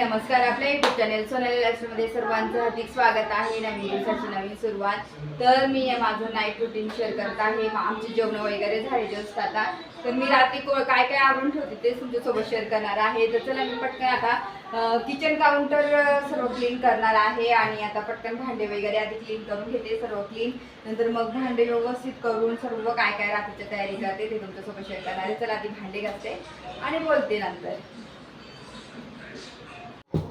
नमस्कार. आपल्या YouTube channel Sonali लाईफस्टाईलमध्ये सर्वांचं हार्दिक स्वागत आहे. नवीन दिवसाची नवीन सुरुवात. तर मी माझं नाईट रुटीन शेअर करत आहे. आमची जेवण वगैरे झाले जस्ट आता. तर मी रात्री काय काय आवरून ठेवते ते तुमच्यासोबत शेअर करणार आहे. तर चला मी पटकन आता किचन काउंटर सर्व क्लीन करणार आहे आणि आता पटकन भांडे वगैरे आधी क्लीन करून घेते सर्व क्लीन. नंतर मग भांडे व्यवस्थित करून सर्व काय काय रात्रीची तयारी करते ते तुमच्यासोबत शेअर करणार आहे. चला आधी भांडे घासते आणि बोलते नंतर.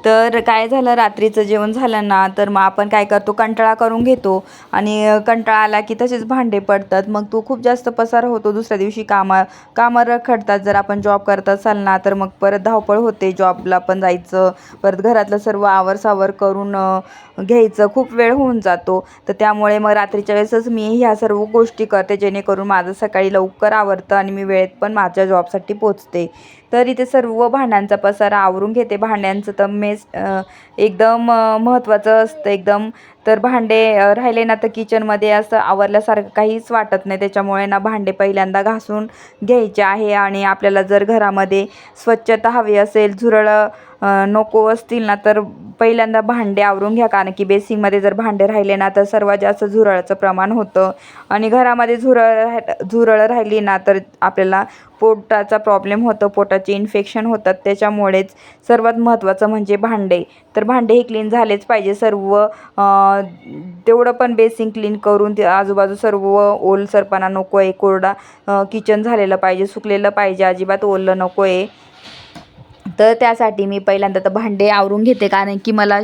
तर काय झालं, रात्रीचं जेवण झालं ना तर मग आपण काय करतो, कंटाळा करून घेतो आणि कंटाळा आला की तसेच भांडे पडतात. मग तो खूप जास्त पसारा होतो. दुसऱ्या दिवशी कामं रखडतात. जर आपण जॉब करत असाल ना तर मग परत धावपळ होते, जॉबला पण जायचं, परत घरातलं सर्व आवरसावर करून घ्यायचं, खूप वेळ होऊन जातो. तर त्यामुळे मग रात्रीच्या वेळेसच मी ह्या सर्व गोष्टी करते जेणेकरून माझं सकाळी लवकर आवरतं आणि मी वेळेत पण माझ्या जॉबसाठी पोचते. तर इथे सर्व भांड्यांचा पसारा आवरून घेते. भांड्यांचं तर एकदम महत्त्वाचं असतं एकदम. तर भांडे राहिले ना तर किचनमध्ये असं आवरल्यासारखं काहीच वाटत नाही. त्याच्यामुळे ना भांडे पहिल्यांदा घासून घ्यायचे आहे. आणि आपल्याला जर घरामध्ये स्वच्छता हवी असेल, झुरळं नको असतील ना तर पहिल्यांदा भांडे आवरून घ्या. कारण की बेसिंगमध्ये जर भांडे राहिले ना तर सर्वात जास्त झुरळाचं प्रमाण होतं. आणि घरामध्ये झुरळ राहिली ना तर आपल्याला पोटाचा प्रॉब्लेम होतो, पोटाचे इन्फेक्शन होतात. त्याच्यामुळेच सर्वात महत्त्वाचं म्हणजे भांडे. तर भांडे हे क्लीन झालेच पाहिजे सर्व. तेवढं पण बेसिंग क्लीन करून ते आजूबाजू सर्व ओलसरपणा नको आहे. कोरडा किचन झालेलं पाहिजे, सुकलेलं पाहिजे, अजिबात ओलं नको आहे. तर त्यासाठी मी पहिल्यांदा तर भांडे आवरून घेते. कारण की मला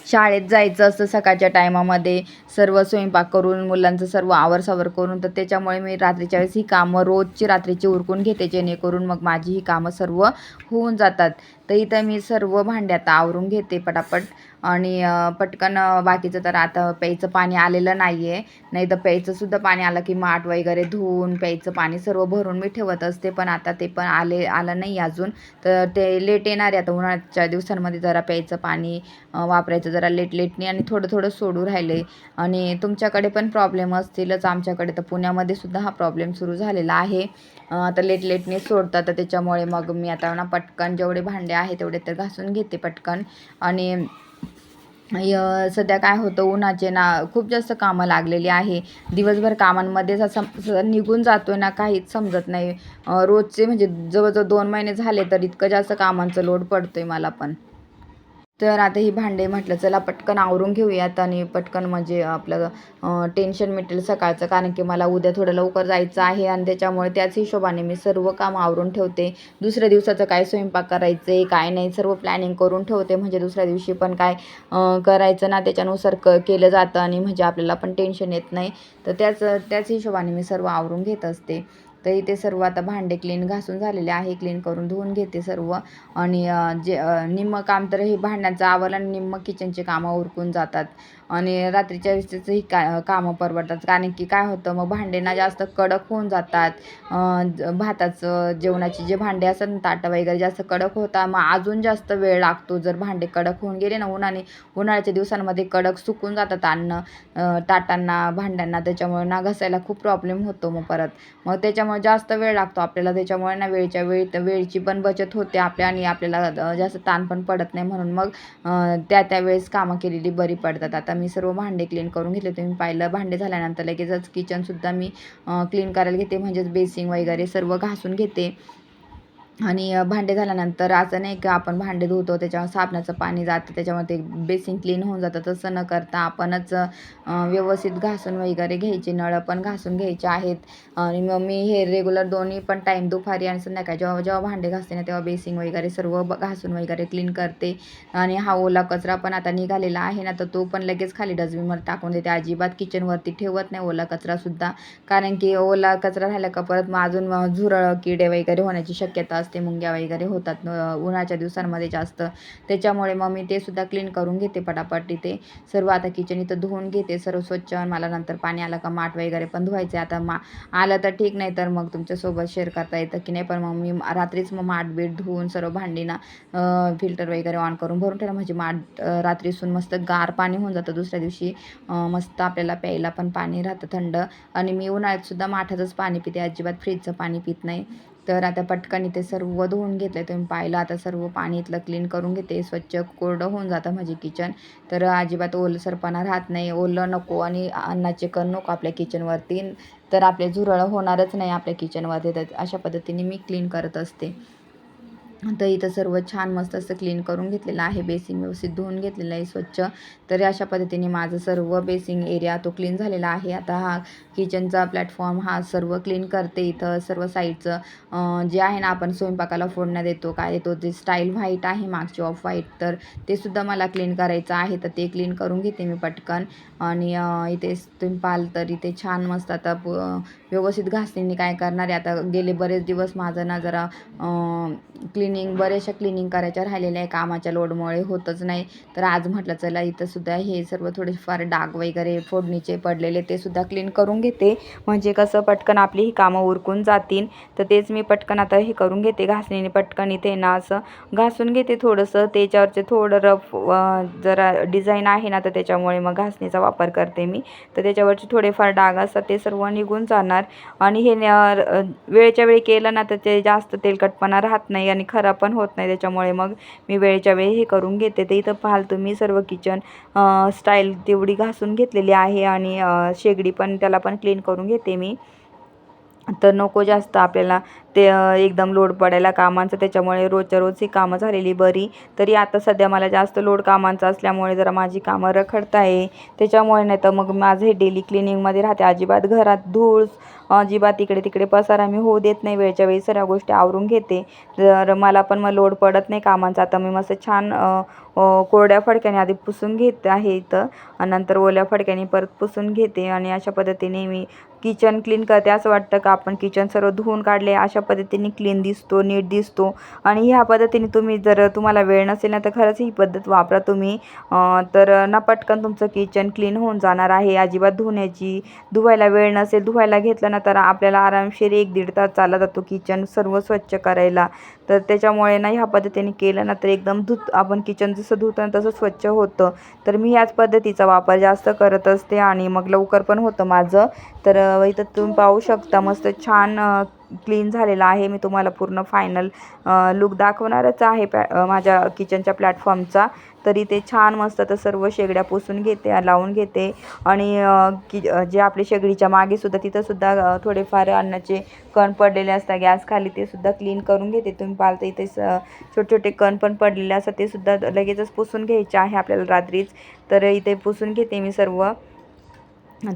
शाळेत जायचं असतं सकाळच्या टायमामध्ये, सर्व स्वयंपाक करून मुलांचं सर्व आवरसावर करून. तर त्याच्यामुळे मी रात्रीच्या वेळेस ही कामं रोजची रात्रीची उरकून घेते जेणेकरून मग माझी ही कामं सर्व होऊन जातात. तर इथं मी सर्व भांडे आता आवरून घेते पटापट. आणि पटकन बाकीचं तर आता प्यायचं पाणी आलेलं नाही आहे. नाही तर प्यायचंसुद्धा पाणी आलं की माठ वगैरे धुवून प्यायचं पाणी सर्व भरून मी ठेवत असते. पण आता ते पण आलं नाही अजून. तर ते लेट येणार आहे. आता उन्हाळ्याच्या दिवसांमध्ये जरा प्यायचं पाणी वापरायचं जरा लेटने आणि थोडं थोडं सोडू राहिले. आणि तुमच्याकडे पण प्रॉब्लेम असतीलच. आमच्याकडे तर पुण्यामध्ये सुद्धा हा प्रॉब्लेम सुरू झालेला आहे. आता लेटने सोडतात. तर त्याच्यामुळे मग मी आता ना पटकन जेवढे भांडे आहे तेवढे तर घासून घेते पटकन. आणि सध्या काय होतं, उन्हाचे ना खूप जास्त कामं लागलेली आहे. दिवसभर कामांमध्येच असं निघून जातोय ना, काहीच समजत नाही. रोजचे म्हणजे जवळजवळ 2 महिने झाले तर इतकं जास्त कामांचं लोड पडतोय मला पण. तर आता ही भांडे म्हटलं चला पटकन आवरून घेऊयात आणि पटकन म्हणजे आपलं टेन्शन मिटेल सकाळचं. कारण की मला उद्या थोडं लवकर जायचं आहे आणि त्याच्यामुळे त्याच हिशोबाने मी सर्व कामं आवरून ठेवते. दुसऱ्या दिवसाचं काय स्वयंपाक करायचं आहे काय नाही सर्व प्लॅनिंग करून ठेवते. म्हणजे दुसऱ्या दिवशी पण काय करायचं ना त्याच्यानुसार केलं जातं आणि म्हणजे आपल्याला पण टेन्शन येत नाही. तर त्याच हिशोबाने मी सर्व आवरून घेत असते. तर इथे सर्व आता भांडे घासून झालेले आहे. क्लीन करून धुवून घेते सर्व. आणि निम्मं काम तर हे भांड्यांचं आवरलं आणि निम्मं किचनचे कामं उरकून जातात. आणि रात्रीच्या वेळेस ही कामं परवडतात. कारण की काय होतं, मग भांडे ना जास्त कडक होऊन जातात. भाताचं जेवणाचे जे भांडे असतात ना, ताटं वगैरे जास्त कडक होतात. मग अजून जास्त वेळ लागतो जर भांडे कडक होऊन गेले ना उन्हाळ्याच्या दिवसांमध्ये कडक सुकून जातात अन्न ताटांना भांड्यांना. त्याच्यामुळे ना घसायला खूप प्रॉब्लेम होतो मग परत. मग त्याच्यामुळे जास्त वेळ लागतो आपल्याला. त्याच्यामुळे ना वेळच्या वेळची पण बचत होते आपल्या आणि आपल्याला जास्त ताण पण पडत नाही. म्हणून मग त्यावेळेस कामं केलेली बरी पडतात. आता मी सर्व भांडे क्लीन करून घेतले. तुम्ही पाहिलं, भांडे झाल्यानंतर लगेचच किचनसुद्धा मी क्लीन करायला घेते. म्हणजेच बेसिंग वगैरे सर्व घासून घेते. आणि भांडे झाल्यानंतर असं नाही की आपण भांडे धुतो त्याच्यावर साबणाचं पाणी जातं त्याच्यामुळे ते बेसिन क्लीन होऊन जातं. तसं न करता आपणच व्यवस्थित घासून वगैरे घ्यायचे. नळं पण घासून घ्यायचे आहेत. आणि मग मी हे रेग्युलर दोन्ही पण टाईम दुपारी आणि संध्याकाळी जेव्हा जेव्हा भांडे घासते ना तेव्हा बेसिंग वगैरे सर्व घासून वगैरे क्लीन करते. आणि हा ओला कचरा पण आता निघालेला आहे ना तर तो पण लगेच खाली डस्टबिनवर टाकून देते. अजिबात किचनवरती ठेवत नाही ओला कचरासुद्धा. कारण की ओला कचरा राहिला का परत मग अजून झुरळ किडे वगैरे होण्याची शक्यता असते. मुंग्या वगैरे होतात उन्हाळ्याच्या दिवसांमध्ये जास्त. त्याच्यामुळे मग मी ते सुद्धा क्लीन करून घेते पटापट. इथे सर्व आता किचन इथं धुवून घेते सर्व स्वच्छ. मला नंतर पाणी आलं का माठ वगैरे पण धुवायचे. आता आलं तर ठीक, नाही तर मग तुमच्यासोबत शेअर करता येतं की नाही. पण मग मी रात्रीच मग माठ बीठ धुवून सर्व भांडीना फिल्टर वगैरे ऑन करून भरून ठेवलं. म्हणजे माठ रात्रीसून मस्त गार पाणी होऊन जातं. दुसऱ्या दिवशी मस्त आपल्याला प्यायला पण पाणी राहतं थंड. आणि मी उन्हाळ्यात सुद्धा माठाचंच पाणी पिते, अजिबात फ्रीजचं पाणी पित नाही. तर आता पटकन इथे सर्व धुवून घेतलं तुम्ही पाहिलं. आता सर्व पाणी इथलं क्लीन करून घेते. स्वच्छ कोरडं होऊन जातं माझे किचन. तर अजिबात ओलसरपणा राहत नाही. ओलं नको आणि अन्नाचे कण नको आपल्या किचनवरती. तर आपले झुरळ होणारच नाही आपल्या किचनवरती. तर अशा पद्धतीने मी क्लीन करत असते. तर इथं सर्व छान मस्त असं क्लीन करून घेतलेलं आहे. बेसिंग व्यवस्थित धुवून घेतलेलं आहे स्वच्छ. तर अशा पद्धतीने माझं सर्व बेसिंग एरिया तो क्लीन झालेला आहे. आता हा किचनचा प्लॅटफॉर्म हा सर्व क्लीन करते. इथं सर्व साईडचं जे आहे ना आपण स्वयंपाकाला फोडण्या देतो काय देतो ते स्टाईल व्हाईट आहे मागची ऑफ व्हाईट. तर ते सुद्धा मला क्लीन करायचं आहे. तर ते क्लीन करून घेते मी पटकन. आणि इथे तुम्ही पाहाल तर इथे छान मस्त आता व्यवस्थित घासणीने काय करणार आहे. आता गेले बरेच दिवस माझं ना जरा बऱ्याचशा क्लिनिंग करायच्या राहिलेल्या आहे. कामाच्या लोडमुळे होतच नाही. तर आज म्हटलं चला इथं सुद्धा हे सर्व थोडेफार डाग वगैरे फोडणीचे पडलेले ते सुद्धा क्लीन करून घेते. म्हणजे कसं पटकन आपली ही कामं उरकून जातील. तर तेच मी पटकन आता हे करून घेते घासणीने. पटकन इथे ना असं घासून घेते थोडंसं. त्याच्यावरचे थोडं रफ जरा डिझाईन आहे ना तर त्याच्यामुळे मग घासणीचा वापर करते मी. तर त्याच्यावरचे थोडेफार डाग असतात ते सर्व निघून जाणार. आणि हे वेळच्या वेळी केलं ना तर ते जास्त तेलकटपणा राहत नाही आणि खराब पण होत नाही. त्याच्यामुळे मग मी वेळच्या वेळी हे करून घेते. तर इथं पाहाल तुम्ही सर्व किचन स्टाईल तेवढी घासून घेतलेली आहे. आणि शेगडी पण त्याला पण क्लीन करून घेते मी. तर नको जास्त आपल्याला ते एकदम लोड पडायला कामांचं. त्याच्यामुळे रोजच्या रोज ही कामं झालेली बरी. तरी आता सध्या मला जास्त लोड कामांचा असल्यामुळे जरा माझी कामं रखडत आहे. त्याच्यामुळे नाही तर मग माझं हे डेली क्लिनिंगमध्ये राहते. अजिबात घरात धूळ अजिबात इकडे तिकडे पसारा मी होऊ देत नाही. वेळच्या वेळी सर्व गोष्टी आवरून घेते. तर मला पण मग लोड पडत नाही कामांचा. आता मी मस्त छान कोरड्या फडक्याने आधी पुसून घेत आहे इथं. आणि नंतर ओल्या फडक्याने परत पुसून घेते. आणि अशा पद्धतीने मी किचन क्लीन करते. असं वाटतं का आपण किचन सर्व धुवून काढले अशा पद्धतीने क्लीन दिसतो, नीट दिसतो. आणि ह्या पद्धतीने तुम्ही जर तुम्हाला वेळ नसेल ना तर खरंच ही पद्धत वापरा तुम्ही. तर ना पटकन तुमचं किचन क्लीन होऊन जाणार आहे. अजिबात धुवायला वेळ नसेल, धुवायला घेतलं ना तर आपल्याला आरामशीर 1-1.5 तास चालला जातो किचन सर्व स्वच्छ करायला. तर त्याच्यामुळे ना ह्या पद्धतीने केलं ना तर एकदम आपण किचन जसं धुतो ना तसं स्वच्छ होतं. तर मी ह्याच पद्धतीचा वापर जास्त करत असते आणि मग लवकर पण होतं माझं. तर इथं तुम्ही पाहू शकता मस्त छान क्लीन झालेला आहे. मी तुम्हाला पूर्ण फायनल लुक दाखवणारच आहे माझ्या किचनच्या प्लॅटफॉर्मचा. तरी ते छान मस्त तर सर्व शेगड्या पुसून घेते, लावून घेते. आणि जे आपली शेगडीच्या मागेसुद्धा तिथंसुद्धा थोडेफार अन्नाचे कण पडलेले असतात गॅसखाली ते सुद्धा क्लीन करून घेते. तुम्ही पाहाल तर इथे छोटे छोटे कण पण पडलेले असतात ते सुद्धा लगेचच पुसून घ्यायचे आहे आपल्याला रात्रीच. तर इथे पुसून घेते मी सर्व.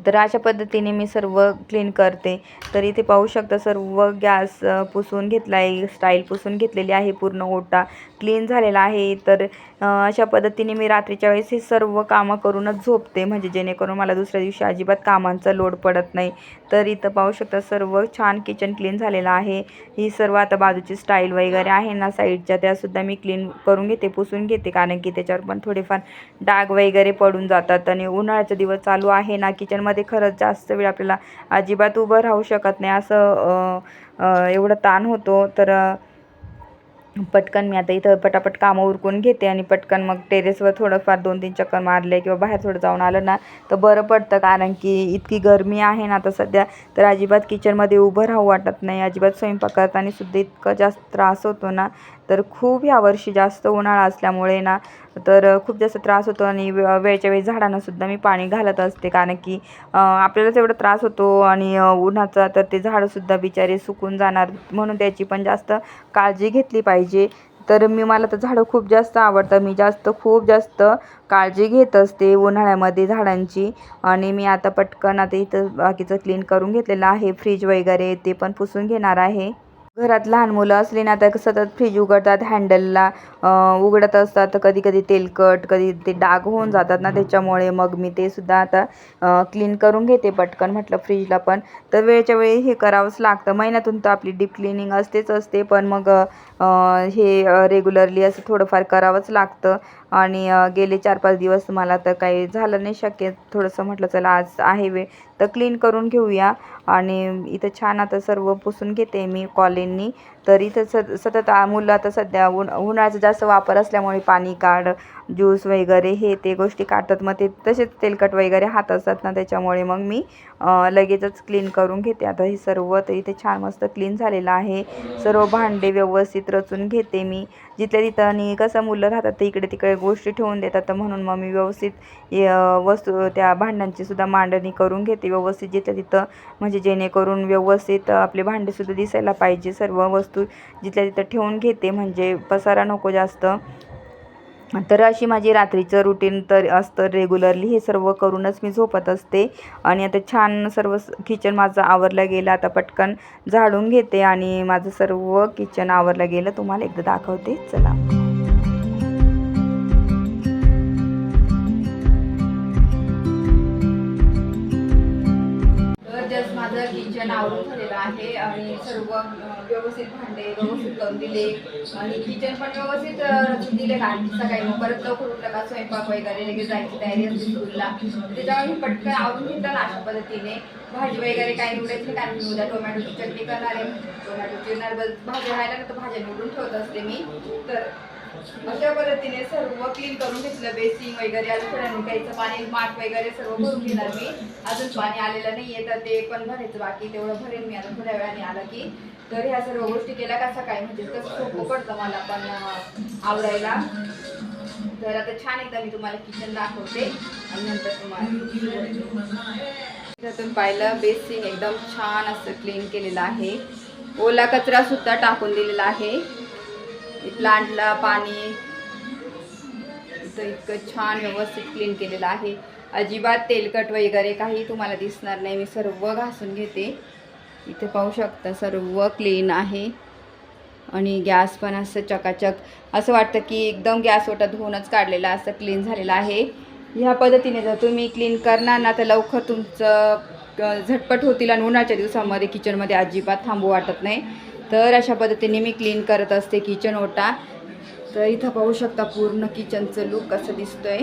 तर अशा पद्धतीने मी सर्व क्लीन करते. तर इथे पाहू शकता सर्व गॅस पुसून घेतला आहे, स्टाईल पुसून घेतलेली आहे, पूर्ण ओटा क्लीन झालेला आहे. तर अशा पद्धतीने मी रात्रीच्या वेळेस हे सर्व कामं करूनच झोपते. म्हणजे जेणेकरून मला दुसऱ्या दिवशी अजिबात कामांचा लोड पडत नाही. तर इथं पाहू शकता सर्व छान किचन क्लीन झालेलं आहे. ही सर्व आता बाजूची स्टाईल वगैरे आहे ना साईडच्या त्यासुद्धा मी क्लीन करून घेते, पुसून घेते. कारण की त्याच्यावर पण थोडेफार डाग वगैरे पडून जातात. आणि उन्हाळ्याचा दिवस चालू आहे ना किचनमध्ये खरंच जास्त वेळ आपल्याला अजिबात उभं राहू शकत नाही. असं एवढं ताण होतो. तर पटकन मी आता इथं पटापट कामं उरकून घेते आणि पटकन मग टेरेसवर थोडंफार 2-3 चक्कर मारले किंवा बाहेर थोडं जाऊन आलं ना तर बरं पडतं. कारण की इतकी गरमी आहे ना आता सध्या. तर अजिबात किचनमध्ये उभं राहू वाटत नाही. अजिबात स्वयंपाक करताना सुद्धा इतकं जास्त त्रास होतो ना. तर खूप यावर्षी जास्त उन्हाळा असल्यामुळे ना तर खूप जास्त त्रास होतो. आणि वेळच्या वेळी झाडांनासुद्धा मी पाणी घालत असते. कारण की आपल्यालाच एवढा त्रास होतो आणि उन्हाचा तर ते झाडंसुद्धा बिचारे सुकून जाणार. म्हणून त्याची पण जास्त काळजी घेतली पाहिजे. तर मला तर झाडं खूप जास्त आवडतं. मी खूप जास्त काळजी घेत असते उन्हाळ्यामध्ये झाडांची. आणि मी आता पटकन आता इथं बाकीचं क्लीन करून घेतलेलं आहे. फ्रीज वगैरे ते पण पुसून घेणार आहे. घरात लहान मुलं असली ना तर सतत फ्रीज उघडतात, हँडलला उघडत असतात. तर कधी कधी तेलकट, कधी ते डाग होऊन जातात ना. त्याच्यामुळे मग मी ते सुद्धा आता क्लीन करून घेते पटकन. म्हटलं फ्रीजला पण तर वेळच्या वेळी हे करावंच लागतं. महिन्यातून तर आपली डीप क्लिनिंग असतेच असते. पण मग हे रेग्युलरली असं थोडंफार करावंच लागतं. आणि गेले 4-5 दिवस मला तर काही झालं नाही शक्य. थोडंसं म्हटलं चला आज आहे वेळ तर क्लीन करून घेऊया. आणि इथं छान आता सर्व पुसून घेते मी कॉलिननी. तर इथं सतत मुलं आता सध्या उन्हाळ्याचा जास्त वापर असल्यामुळे पाणी काढ, ज्यूस वगैरे हे ते गोष्टी काढतात. मग ते तसेच तेलकट वगैरे हात असतात ना. त्याच्यामुळे मग मी लगेचच क्लीन करून घेते. आता हे सर्व तर इथे छान मस्त क्लीन झालेलं आहे. सर्व भांडे व्यवस्थित रचून घेते मी जिथल्या तिथं. आणि कसं मुलं राहतात तर इकडे तिकडे गोष्टी ठेवून देतात, तर म्हणून मग मी व्यवस्थित वस्तू त्या भांड्यांची सुद्धा मांडणी करून घेते व्यवस्थित जिथल्या तिथं, म्हणजे जेणेकरून व्यवस्थित आपले भांडेसुद्धा दिसायला पाहिजे. सर्व वस्तू जिथल्या तिथं ठेवून घेते म्हणजे पसारा नको जास्त. तर अशी माझी रात्रीचं रुटीन तर असतं रेग्युलरली. हे सर्व करूनच मी झोपत असते. आणि आता छान सर्व किचन माझं आवरलं गेलं. आता पटकन झाडून घेते आणि माझं सर्व किचन आवरलं गेलं तुम्हाला एकदा दाखवते, चला. जस्ट माझं किचन आवरून झालेलं आहे आणि सर्व व्यवस्थित भांडे व्यवस्थित करून दिले आणि किचन पण व्यवस्थित रचून दिले. कारण सकाळी मग परत लवकर उठलं का स्वयंपाक वगैरे लगेच जायची तयारी असते स्कूलला, त्याच्यामुळे मी पटकन आवरून घेतलं ना अशा पद्धतीने. भाजी वगैरे काही निवडायची, कारण मी उद्या टोमॅटोची चटणी करणार आहे. टोमॅटो चिरणार, भाजी राहायला ना तर भाज्या निवडून ठेवत असते मी. तर अशा पद्धतीने सर्व क्लीन करून घेतलं. बेसिंग वगैरे अजून थोड्या निघायचं पाणी माठ वगैरे सर्व भरून घेणार मी. अजून पाणी आलेलं नाही आहे तर ते पण भरायचं बाकी, तेवढं भरेन मी आता थोड्या वेळाने आला की. तर ह्या सर्व गोष्टी केल्या का सकाळी म्हणजे कसं सोपं पडतं मला पण आवरायला. तर आता छान एकदा मी तुम्हाला किचन दाखवते आणि नंतर तुम्हाला त्यातून पाहिलं बेसिंग एकदम छान असं क्लीन केलेलं आहे. ओला कचरा सुद्धा टाकून दिलेला आहे. प्लांटला पाणी तर इतकं छान व्यवस्थित क्लीन केलेलं आहे. अजिबात तेलकट वगैरे काही तुम्हाला दिसणार नाही. मी सर्व घासून घेते. इथे पाहू शकता सर्व क्लीन आहे. आणि गॅस पण असं चकाचक असं वाटतं की एकदम गॅस ओटा धुवूनच काढलेला असं क्लीन झालेला आहे. ह्या पद्धतीने जर तुम्ही क्लीन करणार ना तर लवकर तुमचं झटपट होतील आणि उन्हाळ्याच्या दिवसामध्ये किचनमध्ये अजिबात थांबू वाटत नाही. तर अशा पद्धतीने मी क्लीन करत असते किचन ओटा. तर इथं पाहू शकता पूर्ण किचनचं लुक कसं दिसतोय.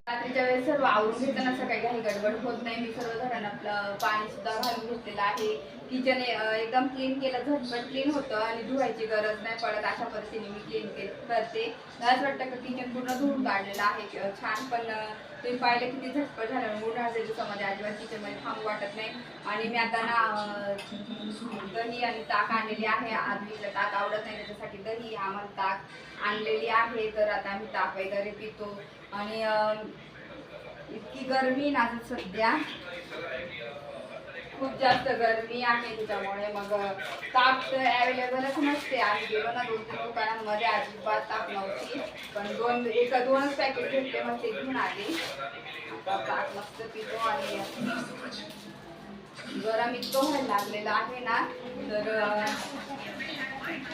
रात्रीच्या वेळेस सर्व आवरून घेताना सकाळी काही गडबड होत नाही. मी सर्व झाडांना आपलं पाणी सुद्धा घालून घेतलेलं आहे. किचन एकदम क्लीन केलं, झटपट क्लीन होतं आणि धुवायची गरज नाही पडत. अशा पद्धतीने मी क्लीन करते. असं वाटतं की किचन पूर्ण धुवून काढलेलं आहे छान. पण तुम्ही पाहिलं किती झटपट झालं. उन्हाळ्याच्या दिवसामध्ये अजिबात किचनमध्ये थांबू वाटत नाही. आणि मी आता ना दही आणि ताक आणलेली आहे. आधीला ताक आवडत नाही त्याच्यासाठी दही आम्हाला ताक आणलेली आहे. तर आता आम्ही ताक वगैरे पितो. आणि इतकी गरमी ना सध्या, खूप जास्त गरमी आहे त्याच्यामुळे मग ताक तर अवेलेबलच नसते. आम्ही गेलो ना 2-3 दुकानांमध्ये अजिबात ताक नव्हती. पण 2-2च पॅकेट घेतले मग ते घेऊन आले. आता ताक मस्त पितो. आणि गरम इतकं व्हायला लागलेलं आहे ना तर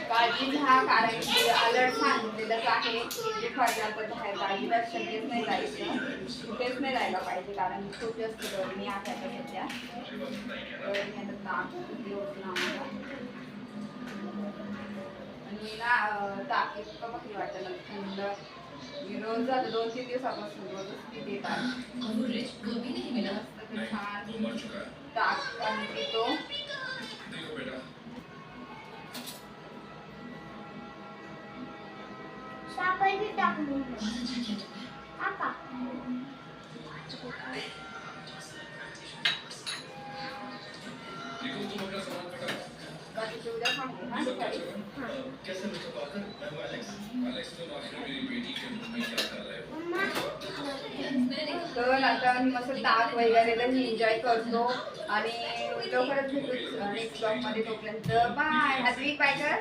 काळजी घ्या, कारण की अलर्ट सांगितलेलंच आहे. दुपारनंतर बाहेर अजिबात शक्यच नाही जायचं, कुठेच नाही जायला पाहिजे कारण खूप जास्त गरमी आहे आता सध्या. तर ताक आम्हाला आणि ना ताक इतकं भारी वाटतं ना थंड. मी रोज झालं 2-3 दिवसापासून रोजच पिते ताक. मस्त छान ताक आणि पितो. तर आता मी मस्त ताक वगैरे एन्जॉय करतो. आणि लवकरच भेटू नेक्स्ट ब्लॉगमध्ये. तोपर्यंत बाय. बाय कर.